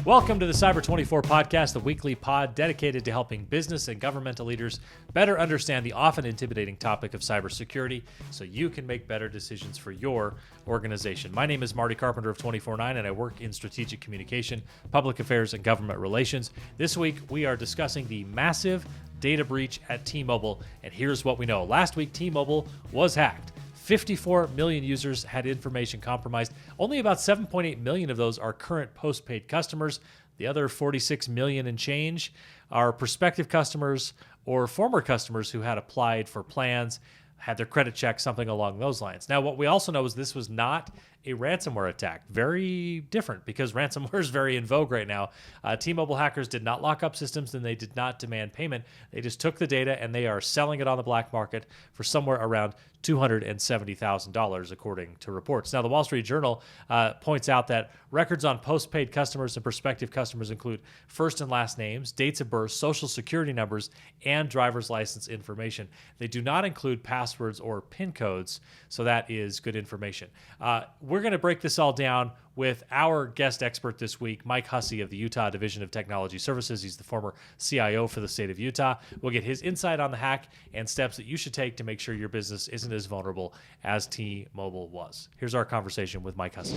Welcome to the Cyber 24 podcast, the weekly pod dedicated to helping business and governmental leaders better understand the often intimidating topic of cybersecurity so you can make better decisions for your organization. My name is Marty Carpenter of 24/9, and I work in strategic communication, public affairs, and government relations. This week, we are discussing the massive data breach at T-Mobile, and here's what we know. Last week, T-Mobile was hacked. 54 million users had information compromised. Only about 7.8 million of those are current postpaid customers. The other 46 million and change are prospective customers or former customers who had applied for plans, had their credit checked, something along those lines. Now, what we also know is this was not a ransomware attack. Very different because ransomware is very in vogue right now. T-Mobile hackers did not lock up systems and they did not demand payment. They just took the data and they are selling it on the black market for somewhere around $270,000, according to reports. Now, the Wall Street Journal points out that records on postpaid customers and prospective customers include first and last names, dates of birth, social security numbers, and driver's license information. They do not include passwords or PIN codes, so that is good information. We're going to break this all down with our guest expert this week, Mike Hussey of the Utah Division of Technology Services. He's the former CIO for the state of Utah. We'll get his insight on the hack and steps that you should take to make sure your business isn't as vulnerable as T-Mobile was. Here's our conversation with Mike Hussey.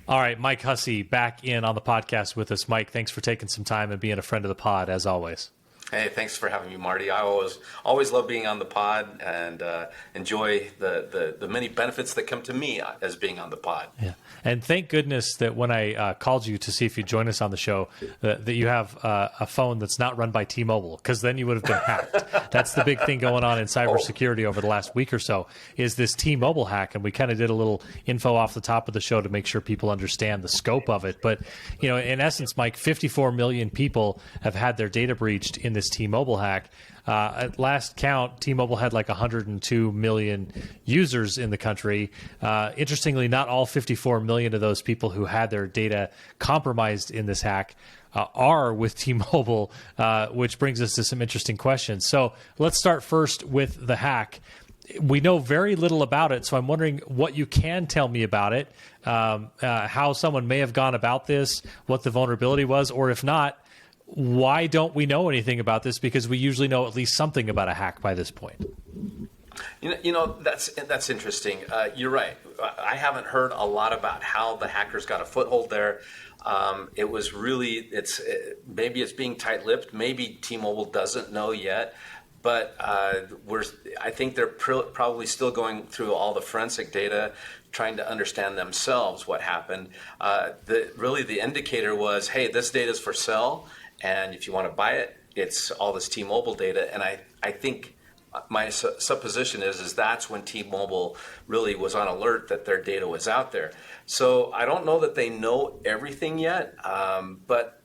All right, Mike Hussey back in on the podcast with us. Mike, thanks for taking some time and being a friend of the pod, as always. Hey, thanks for having me, Marty. I always love being on the pod and enjoy the many benefits that come to me as being on the pod. Yeah, and thank goodness that when I called you to see if you'd join us on the show, that you have a phone that's not run by T-Mobile, because then you would have been hacked. That's the big thing going on in cybersecurity over the last week or so, is this T-Mobile hack, and we kind of did a little info off the top of the show to make sure people understand the scope of it. But, you know, in essence, Mike, 54 million people have had their data breached in this T-Mobile hack. At last count, T-Mobile had like 102 million users in the country. Interestingly, not all 54 million of those people who had their data compromised in this hack are with T-Mobile, which brings us to some interesting questions. So let's start first with the hack. We know very little about it, so I'm wondering what you can tell me about it, how someone may have gone about this, what the vulnerability was, or if not, why don't we know anything about this? Because we usually know at least something about a hack by this point. You know that's interesting. You're right. I haven't heard a lot about how the hackers got a foothold there. It was really maybe it's being tight-lipped. Maybe T-Mobile doesn't know yet. But I think they're probably still going through all the forensic data, trying to understand themselves what happened. The indicator was, hey, this data is for sale, and if you want to buy it, it's all this T-Mobile data. And I think my supposition is that's when T-Mobile really was on alert that their data was out there. So I don't know that they know everything yet, but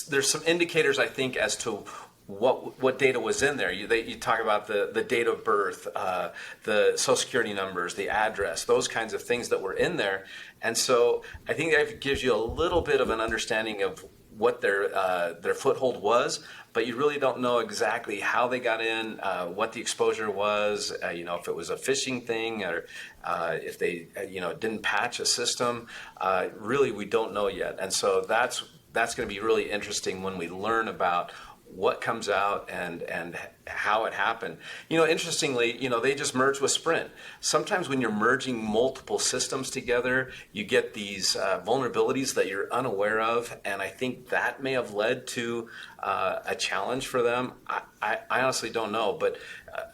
there's some indicators, I think, as to what data was in there. You talk about the date of birth, the social security numbers, the address, those kinds of things that were in there. And so I think that gives you a little bit of an understanding of what their foothold was, but you really don't know exactly how they got in, what the exposure was, if it was a phishing thing or if they didn't patch a system. Really, we don't know yet. And so that's going to be really interesting when we learn about what comes out and how it happened. Interestingly, they just merged with Sprint. Sometimes when you're merging multiple systems together, you get these vulnerabilities that you're unaware of, and I think that may have led to a challenge for them. I honestly don't know, but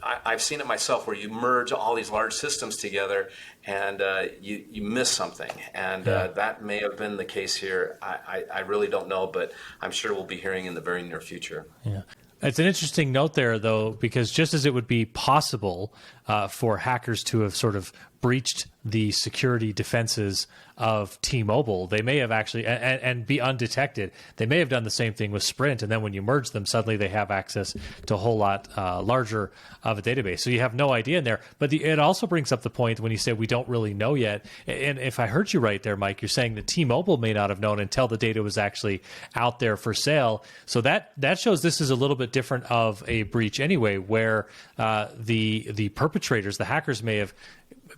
I've seen it myself where you merge all these large systems together and you miss something, and that may have been the case here. I really don't know, but I'm sure we'll be hearing in the very near future. Yeah. It's an interesting note there, though, because just as it would be possible for hackers to have sort of breached the security defenses of T-Mobile, they may have actually, and be undetected, they may have done the same thing with Sprint, and then when you merge them, suddenly they have access to a whole lot larger of a database. So you have no idea in there. But it also brings up the point when you say we don't really know yet, and if I heard you right there, Mike, you're saying that T-Mobile may not have known until the data was actually out there for sale. So that shows this is a little bit different of a breach anyway, where the perpetrators, the hackers, may have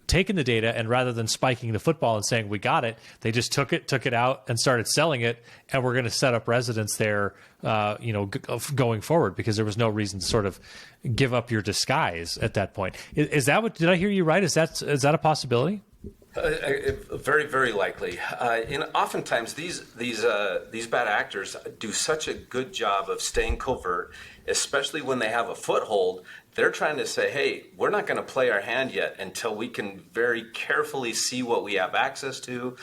taken the data, and rather than spiking the football and saying we got it, they just took it out and started selling it, and we're going to set up residents there, going forward, because there was no reason to sort of give up your disguise at that point. Is that what? Did I hear you right? Is that a possibility? Very, very likely. Oftentimes these bad actors do such a good job of staying covert, especially when they have a foothold. They're trying to say, hey, we're not going to play our hand yet until we can very carefully see what we have access to,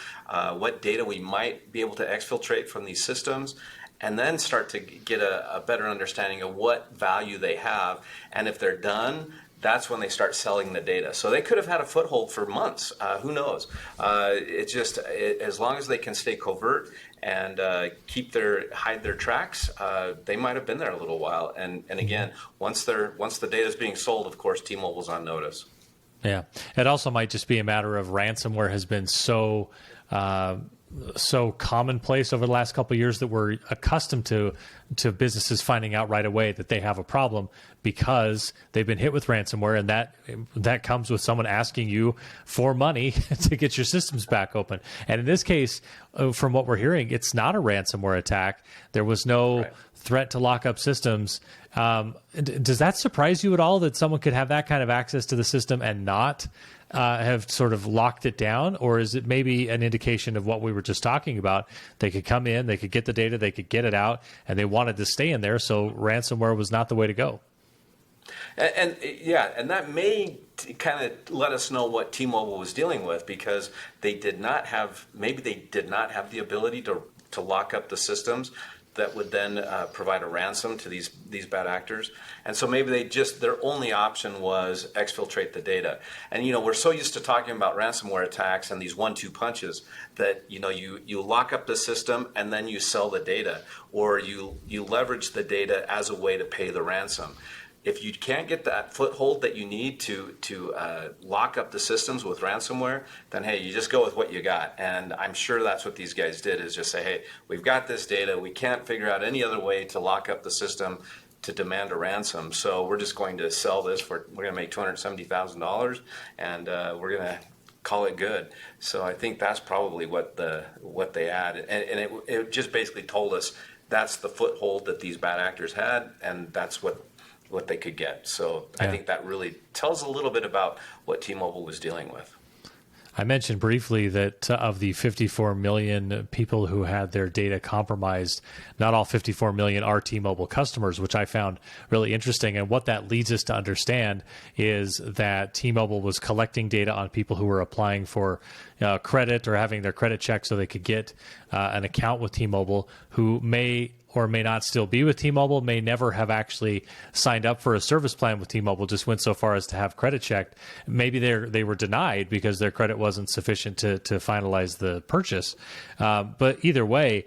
what data we might be able to exfiltrate from these systems, and then start to get a better understanding of what value they have. And if they're done, that's when they start selling the data. So they could have had a foothold for months. Who knows? As long as they can stay covert and hide their tracks, they might have been there a little while. And again, once the data is being sold, of course, T-Mobile's on notice. Yeah, it also might just be a matter of ransomware has been so commonplace over the last couple of years that we're accustomed to businesses finding out right away that they have a problem because they've been hit with ransomware, and that comes with someone asking you for money to get your systems back open. And in this case, from what we're hearing, it's not a ransomware attack. There was no threat to lock up systems. Does that surprise you at all that someone could have that kind of access to the system and not have sort of locked it down? Or is it maybe an indication of what we were just talking about? They could come in, they could get the data, they could get it out, and they wanted to stay in there, so ransomware was not the way to go. And that may kind of let us know what T-Mobile was dealing with, because they did not have the ability to lock up the systems that would then provide a ransom to these bad actors. And so maybe their only option was exfiltrate the data. And we're so used to talking about ransomware attacks and these 1-2 punches that you lock up the system and then you sell the data, or you leverage the data as a way to pay the ransom. If you can't get that foothold that you need to lock up the systems with ransomware, then hey, you just go with what you got. And I'm sure that's what these guys did, is just say, hey, we've got this data. We can't figure out any other way to lock up the system to demand a ransom. So we're just going to sell this we're going to make $270,000, and we're going to call it good. So I think that's probably what they had. And it just basically told us that's the foothold that these bad actors had, and that's what they could get. So I think that really tells a little bit about what T-Mobile was dealing with. I mentioned briefly that of the 54 million people who had their data compromised, not all 54 million are T-Mobile customers, which I found really interesting. And what that leads us to understand is that T-Mobile was collecting data on people who were applying for credit or having their credit checked so they could get an account with T-Mobile, who may or may not still be with T-Mobile, may never have actually signed up for a service plan with T-Mobile, just went so far as to have credit checked. Maybe they were denied because their credit wasn't sufficient to finalize the purchase. But either way,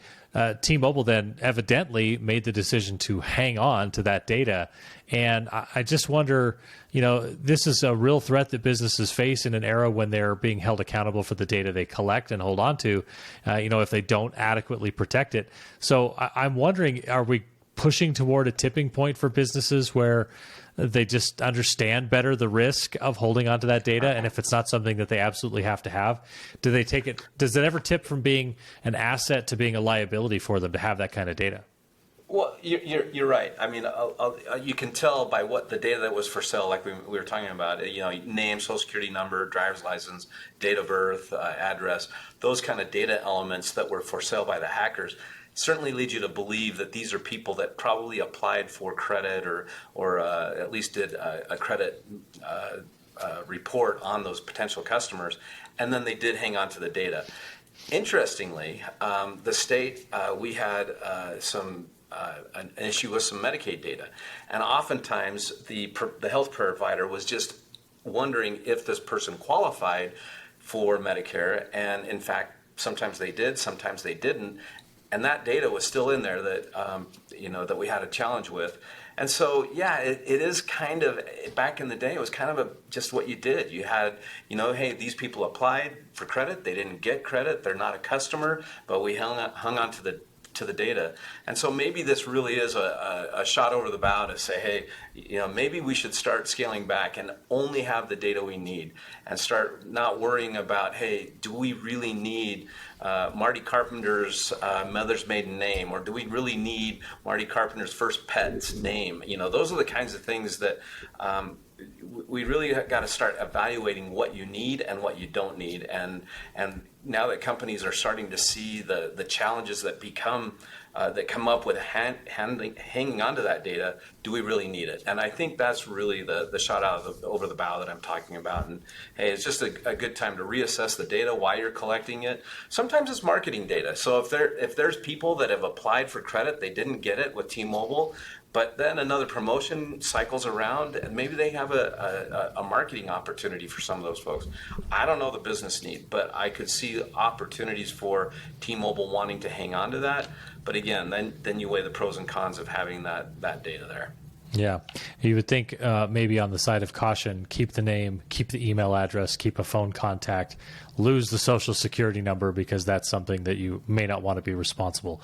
T-Mobile then evidently made the decision to hang on to that data. And I just wonder, this is a real threat that businesses face in an era when they're being held accountable for the data they collect and hold on to, if they don't adequately protect it. So I'm wondering, are we pushing toward a tipping point for businesses where they just understand better the risk of holding onto that data? And if it's not something that they absolutely have to have, do they take it? Does it ever tip from being an asset to being a liability for them to have that kind of data? Well, you're right. I mean, you can tell by what the data that was for sale, like we were talking about, name, social security number, driver's license, date of birth, address, those kind of data elements that were for sale by the hackers certainly lead you to believe that these are people that probably applied for credit or at least did a credit report on those potential customers, and then they did hang on to the data. Interestingly, the state, we had an issue with some Medicaid data, and oftentimes the health provider was just wondering if this person qualified for Medicare, and in fact, sometimes they did, sometimes they didn't, and that data was still in there that that we had a challenge with. And so, it is kind of, back in the day, it was kind of just what you did. You had, hey, these people applied for credit, they didn't get credit, they're not a customer, but we hung on to to the data. And so maybe this really is a shot over the bow to say, hey, maybe we should start scaling back and only have the data we need, and start not worrying about, hey, do we really need Marty Carpenter's mother's maiden name, or do we really need Marty Carpenter's first pet's name? Those are the kinds of things that we really got to start evaluating what you need and what you don't need. And now that companies are starting to see the challenges that come up with hanging onto that data, do we really need it? And I think that's really the shot over the bow that I'm talking about. And hey, it's just a good time to reassess the data, why you're collecting it. Sometimes it's marketing data. So if there's people that have applied for credit, they didn't get it with T-Mobile, but then another promotion cycles around, and maybe they have a marketing opportunity for some of those folks. I don't know the business need, but I could see opportunities for T-Mobile wanting to hang on to that. But again, then you weigh the pros and cons of having that data there. Yeah. You would think maybe on the side of caution, keep the name, keep the email address, keep a phone contact, lose the social security number, because that's something that you may not want to be responsible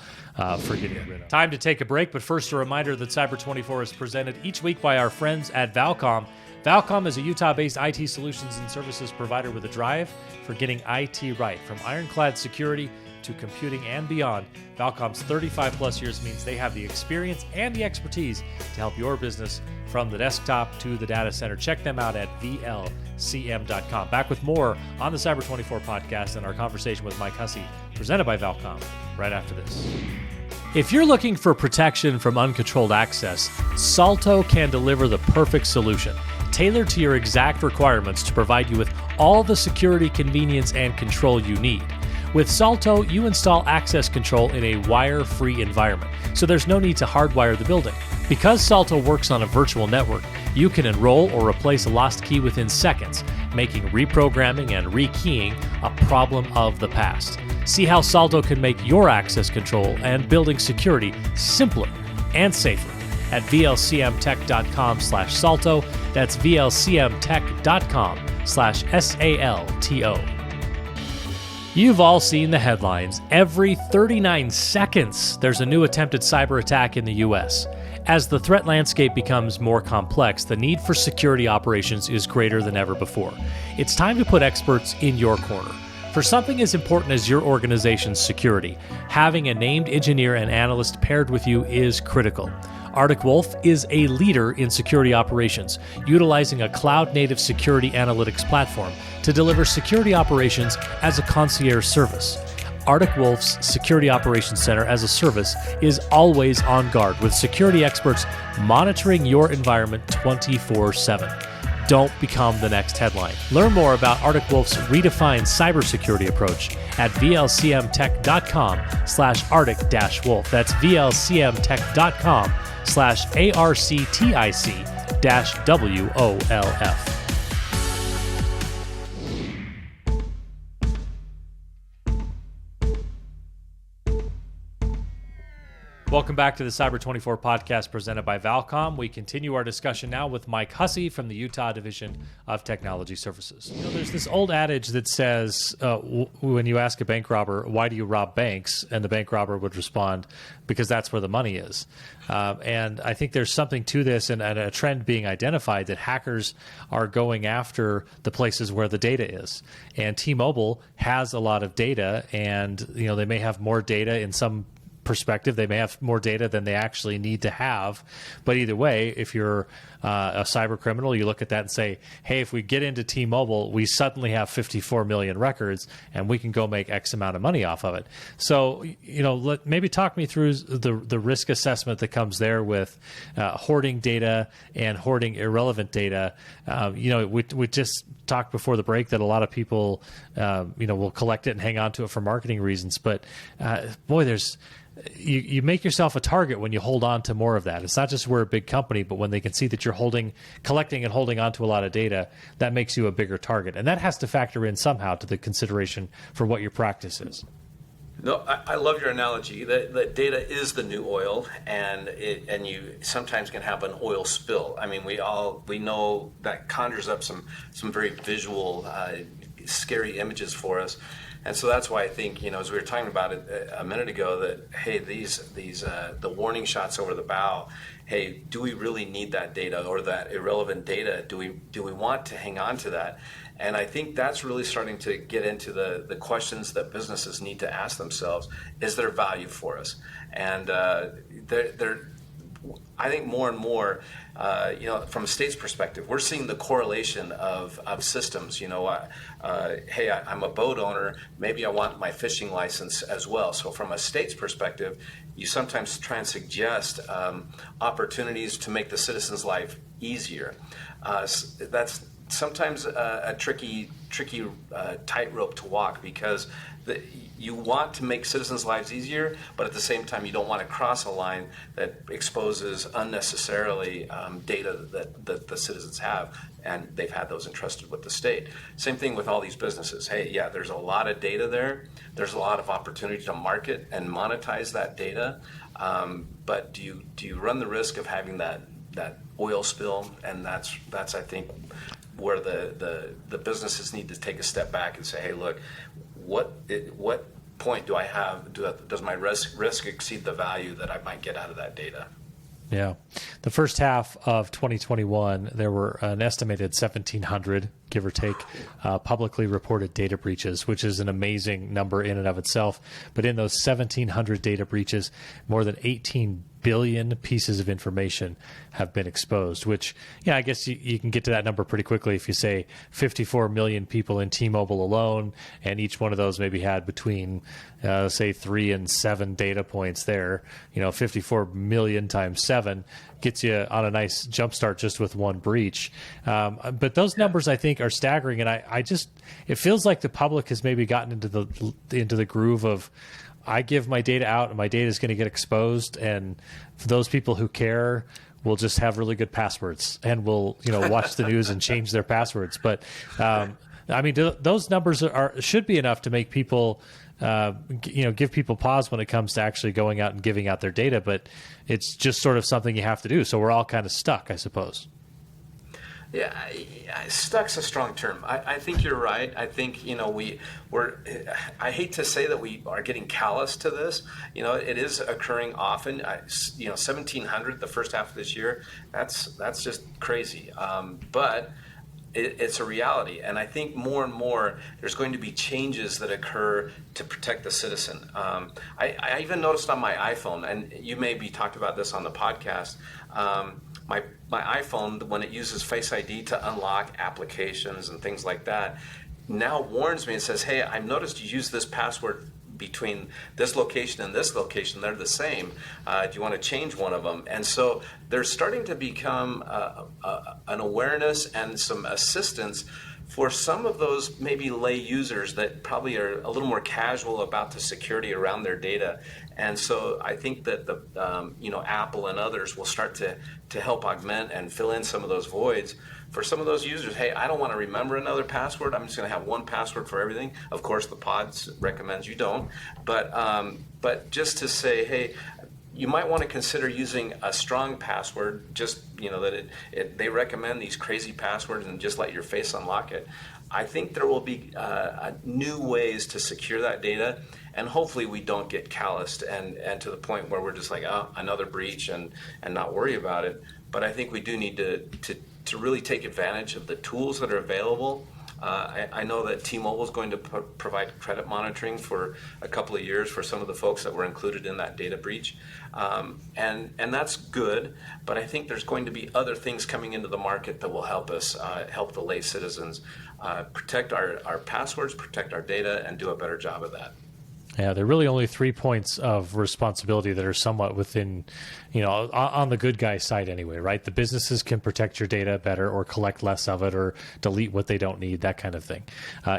for getting rid of. Time to take a break, but first a reminder that Cyber24 is presented each week by our friends at Valcom. Valcom is a Utah-based IT solutions and services provider with a drive for getting IT right. From ironclad security to computing and beyond, Valcom's 35-plus years means they have the experience and the expertise to help your business from the desktop to the data center. Check them out at VLCM.com. Back with more on the Cyber24 podcast and our conversation with Mike Hussey, presented by Valcom, right after this. If you're looking for protection from uncontrolled access, Salto can deliver the perfect solution, tailored to your exact requirements to provide you with all the security, convenience, and control you need. With Salto, you install access control in a wire-free environment, so there's no need to hardwire the building. Because Salto works on a virtual network, you can enroll or replace a lost key within seconds, making reprogramming and rekeying a problem of the past. See how Salto can make your access control and building security simpler and safer at vlcmtech.com/Salto. That's vlcmtech.com/SALTO. You've all seen the headlines. Every 39 seconds, there's a new attempted cyber attack in the U.S. As the threat landscape becomes more complex, the need for security operations is greater than ever before. It's time to put experts in your corner. For something as important as your organization's security, having a named engineer and analyst paired with you is critical. Arctic Wolf is a leader in security operations, utilizing a cloud-native security analytics platform to deliver security operations as a concierge service. Arctic Wolf's Security Operations Center as a service is always on guard, with security experts monitoring your environment 24/7. Don't become the next headline. Learn more about Arctic Wolf's redefined cybersecurity approach at vlcmtech.com/arctic-wolf. That's vlcmtech.com/arctic-wolf. Welcome back to the Cyber24 podcast presented by Valcom. We continue our discussion now with Mike Hussey from the Utah Division of Technology Services. There's this old adage that says, when you ask a bank robber, why do you rob banks? And the bank robber would respond, because that's where the money is. And I think there's something to this, and a trend being identified that hackers are going after the places where the data is. And T-Mobile has a lot of data, and they may have more data in some perspective. They may have more data than they actually need to have. But either way, if you're a cyber criminal, you look at that and say, hey, if we get into T-Mobile, we suddenly have 54 million records and we can go make X amount of money off of it. So, maybe talk me through the risk assessment that comes there with hoarding data and hoarding irrelevant data. We just talked before the break that a lot of people, will collect it and hang on to it for marketing reasons. But you make yourself a target when you hold on to more of that. It's not just we're a big company, but when they can see that you're collecting and holding on to a lot of data, that makes you a bigger target. And that has to factor in somehow to the consideration for what your practice is. No, I love your analogy that data is the new oil, and you sometimes can have an oil spill. I mean, we know that conjures up some very visual scary images for us. And so that's why I think, as we were talking about it a minute ago, that, hey, the warning shots over the bow, hey, do we really need that data or that irrelevant data? Do we want to hang on to that? And I think that's really starting to get into the questions that businesses need to ask themselves. Is there value for us? And I think more and more, from a state's perspective, we're seeing the correlation of systems. Hey, I'm a boat owner. Maybe I want my fishing license as well. So from a state's perspective, you sometimes try and suggest opportunities to make the citizen's life easier. That's sometimes a tricky tightrope to walk, because you want to make citizens' lives easier, but at the same time, you don't want to cross a line that exposes unnecessarily data that the citizens have, and they've had those entrusted with the state. Same thing with all these businesses. Hey, yeah, there's a lot of data there. There's a lot of opportunity to market and monetize that data, but do you run the risk of having that oil spill? And that's I think where the businesses need to take a step back and say, hey, look, what point do I have? Does my risk exceed the value that I might get out of that data? Yeah. The first half of 2021, there were an estimated 1,700, give or take, publicly reported data breaches, which is an amazing number in and of itself. But in those 1,700 data breaches, more than 18 billion pieces of information have been exposed, which, I guess you can get to that number pretty quickly if you say 54 million people in T-Mobile alone, and each one of those maybe had between, say, 3 and 7 data points there. 54 million times 7 gets you on a nice jumpstart just with one breach. But those numbers, I think, are staggering, and it feels like the public has maybe gotten into the groove of, I give my data out and my data is going to get exposed, and for those people who care, will just have really good passwords and will watch the news and change their passwords. But those numbers should be enough to make people give people pause when it comes to actually going out and giving out their data. But it's just sort of something you have to do. So we're all kind of stuck, I suppose. Yeah, stuck's a strong term. I think you're right. I think I hate to say that we are getting callous to this. It is occurring often. 1,700 the first half of this year. That's just crazy. But it's a reality, and I think more and more there's going to be changes that occur to protect the citizen. I even noticed on my iPhone, and you maybe talked about this on the podcast. My iPhone, when it uses Face ID to unlock applications and things like that, now warns me and says, hey, I've noticed you use this password between this location and this location. They're the same. Do you want to change one of them? And so there's starting to become an awareness and some assistance for some of those maybe lay users that probably are a little more casual about the security around their data. And so I think that Apple and others will start to help augment and fill in some of those voids for some of those users. Hey, I don't want to remember another password. I'm just going to have one password for everything. Of course, the pods recommends you don't. But just to say, hey, you might want to consider using a strong password, just, that they recommend these crazy passwords and just let your face unlock it. I think there will be new ways to secure that data, and hopefully we don't get calloused and to the point where we're just like, oh, another breach and not worry about it. But I think we do need to really take advantage of the tools that are available. I know that T-Mobile is going to provide credit monitoring for a couple of years for some of the folks that were included in that data breach. And that's good, but I think there's going to be other things coming into the market that will help us, help the lay citizens protect our passwords, protect our data, and do a better job of that. Yeah, there are really only 3 points of responsibility that are somewhat within, on the good guy side anyway, right? The businesses can protect your data better or collect less of it or delete what they don't need, that kind of thing.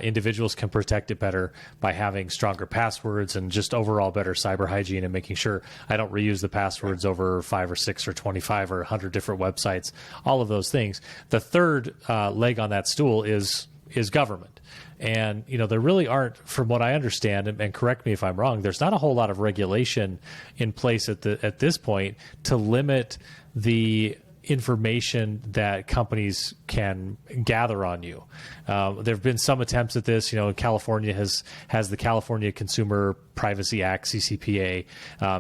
Individuals can protect it better by having stronger passwords and just overall better cyber hygiene and making sure I don't reuse the passwords over 5 or 6 or 25 or 100 different websites, all of those things. The third leg on that stool is government. And, there really aren't, from what I understand, and correct me if I'm wrong, there's not a whole lot of regulation in place at this point to limit the information that companies can gather on you. There have been some attempts at this. California has the California Consumer Privacy Act, CCPA.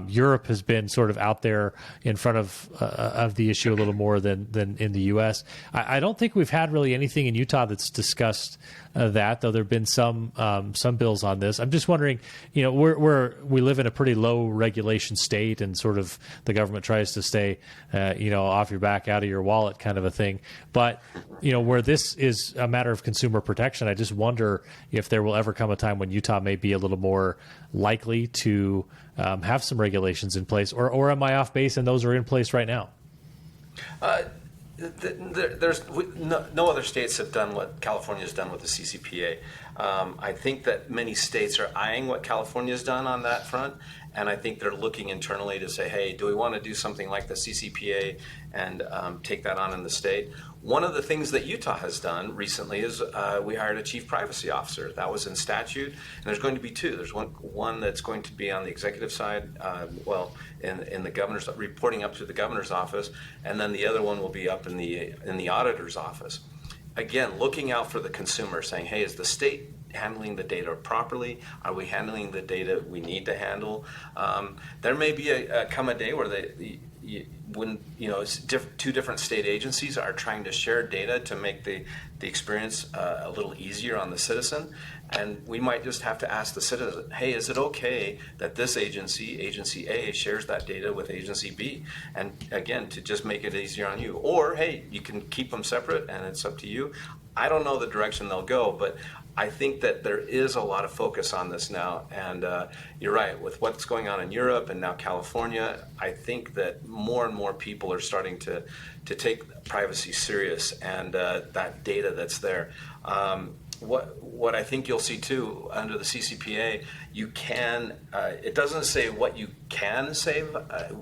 Europe has been sort of out there in front of the issue a little more than in the U.S. I don't think we've had really anything in Utah that's discussed that, though there have been some bills on this. I'm just wondering, we live in a pretty low regulation state, and sort of the government tries to stay, off your back, out of your wallet kind of a thing. But, where this is a matter of consumer protection, I just wonder if there will ever come a time when Utah may be a little more likely to have some regulations in place, or am I off base and those are in place right now? There's no other states have done what California has done with the CCPA. I think that many states are eyeing what California has done on that front, and I think they're looking internally to say, hey, do we want to do something like the CCPA and take that on in the state? One of the things that Utah has done recently is we hired a chief privacy officer. That was in statute, and there's going to be two. There's one that's going to be on the executive side, in the governor's, reporting up to the governor's office, and then the other one will be up in the auditor's office. Again, looking out for the consumer, saying, hey, is the state handling the data properly? Are we handling the data we need to handle? There may be come a day where when two different state agencies are trying to share data to make the experience a little easier on the citizen, and we might just have to ask the citizen, hey, is it okay that this agency A, shares that data with agency B? And again, to just make it easier on you. Or, hey, you can keep them separate and it's up to you. I don't know the direction they'll go, but I think that there is a lot of focus on this now, and you're right, with what's going on in Europe and now California, I think that more and more people are starting to take privacy serious, and that data that's there. What I think you'll see too under the CCPA, you can, it doesn't say what you can save,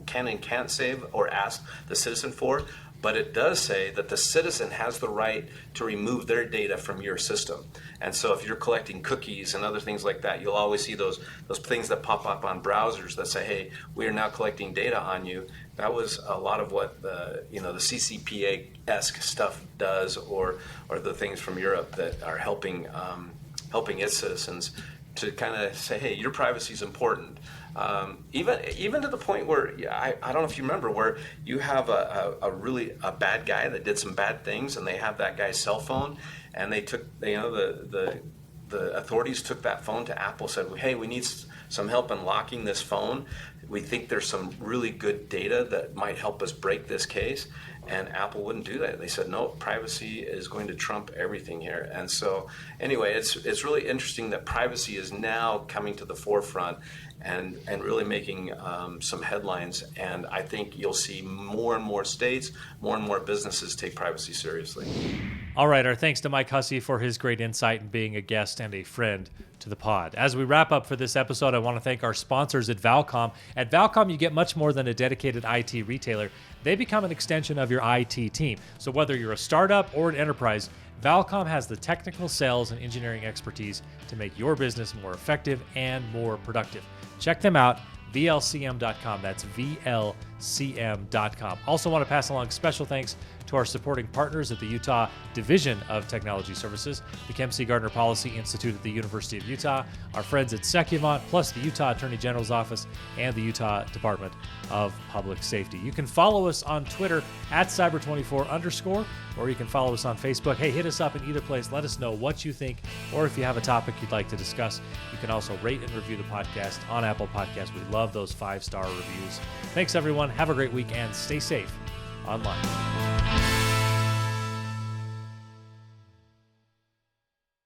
can and can't save or ask the citizen for, but it does say that the citizen has the right to remove their data from your system. And so if you're collecting cookies and other things like that, you'll always see those things that pop up on browsers that say, hey, we are now collecting data on you. That was a lot of what the CCPA-esque stuff does, or the things from Europe that are helping its citizens to kind of say, hey, your privacy is important. Even to the point where, I don't know if you remember, where you have a bad guy that did some bad things, and they have that guy's cell phone, and they took, the authorities took that phone to Apple, said, hey, we need some help in locking this phone. We think there's some really good data that might help us break this case. And Apple wouldn't do that. They said, no, privacy is going to trump everything here. And so anyway, it's really interesting that privacy is now coming to the forefront and really making some headlines. And I think you'll see more and more states, more and more businesses take privacy seriously. All right, our thanks to Mike Hussey for his great insight and being a guest and a friend to the pod. As we wrap up for this episode, I want to thank our sponsors at Valcom. At Valcom, you get much more than a dedicated IT retailer. They become an extension of your IT team. So whether you're a startup or an enterprise, Valcom has the technical sales and engineering expertise to make your business more effective and more productive. Check them out, VLCM.com. That's VLCM.com. Also want to pass along special thanks to our supporting partners at the Utah Division of Technology Services, the Kempsey C. Gardner Policy Institute at the University of Utah, our friends at Secuvant, plus the Utah Attorney General's Office and the Utah Department of Public Safety. You can follow us on Twitter at cyber24_, or you can follow us on Facebook. Hey, hit us up in either place. Let us know what you think, or if you have a topic you'd like to discuss. You can also rate and review the podcast on Apple Podcasts. We love those 5-star reviews. Thanks, everyone. Have a great week and stay safe online.